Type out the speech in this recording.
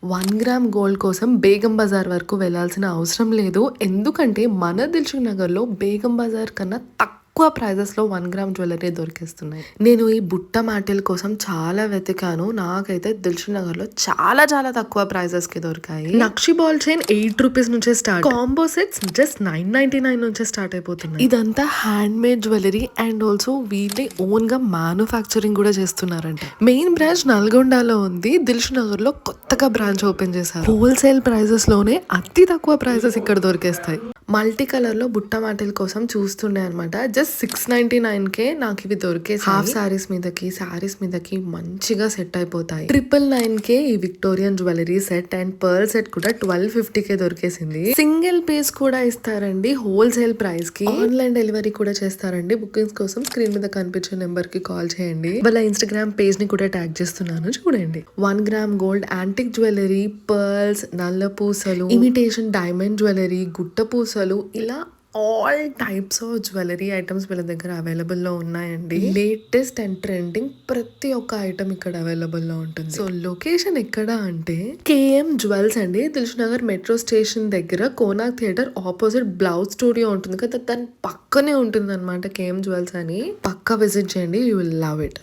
1 gram gold కోసం బేగం బజార్ వరకు వెళ్ళాల్సిన అవసరం లేదు. ఎందుకంటే మన దిల్‌సుఖ్ నగర్‌లో బేగం బజార్ కన్నా తక్కువ ప్రైజెస్‌లో 1 గ్రామ్ జ్యువెల్లరీ దొరికేస్తున్నాయి. నేను ఈ బుట్ట మాటిల్ కోసం చాలా వెతికాను. నాకైతే దిల్‌సుఖ్ నగర్‌లో చాలా చాలా తక్కువ ప్రైజెస్‌కి దొరికాయి. నక్షి బాల్ చైన్ ₹8 నుంచే స్టార్ట్. కాంబో సెట్స్ జస్ట్ $9.99 నుంచే స్టార్ట్ అయిపోతున్నాయి. ఇదంతా hand made jewellery and also వీళ్ళే ఓన్ గా మ్యానుఫ్యాక్చరింగ్ కూడా చేస్తున్నారంట. మెయిన్ బ్రాంచ్ నల్గొండలో ఉంది. దిల్‌సుఖ్ నగర్ లో కొత్తగా బ్రాంచ్ ఓపెన్ చేశారు. హోల్సేల్ ప్రైజెస్ లోనే అతి తక్కువ ప్రైజెస్ ఇక్కడ దొరికేస్తాయి. మల్టీ కలర్ లో బుట్ట మాటిల్ కోసం చూస్తుండే అనమాట. జస్ట్ $699కే నాకు ఇవి దొరికేసి హాఫ్ సారీస్ మీదకి మంచిగా సెట్ అయిపోతాయి. 999కే ఈ Victorian jewellery set and pearl set కూడా 1250కే దొరికేసింది. సింగిల్ పీస్ కూడా ఇస్తారండి హోల్సేల్ ప్రైస్ కి. ఆన్లైన్ డెలివరీ కూడా చేస్తారండి. బుకింగ్స్ కోసం స్క్రీన్ మీద కనిపించే నెంబర్ కి కాల్ చేయండి. వాళ్ళ ఇన్స్టాగ్రామ్ పేజ్ ని కూడా ట్యాగ్ చేస్తున్నాను, చూడండి. 1 gram gold, antique jewellery, pearls, నల్ల పూసలు, ఇమిటేషన్ డైమండ్ జ్యువెలరీ, గుట్ట పూసలు, ఇలా all types of jewellery items వీళ్ళ దగ్గర అవైలబుల్ లో ఉన్నాయండి. లేటెస్ట్ అండ్ ట్రెండింగ్ ప్రతి ఒక్క ఐటమ్ ఇక్కడ అవైలబుల్ లో ఉంటుంది. సో లొకేషన్ ఎక్కడ అంటే కేఎం జ్యువెల్స్ అండి. దిల్‌సుఖ్ నగర్ మెట్రో స్టేషన్ దగ్గర Konark theatre opposite blouse studio ఉంటుంది కదా, దాని పక్కనే ఉంటుంది అనమాట కేఎం జ్యువెల్స్ అని. పక్కా విజిట్ చేయండి, యూ విల్ లవ్ ఇట్.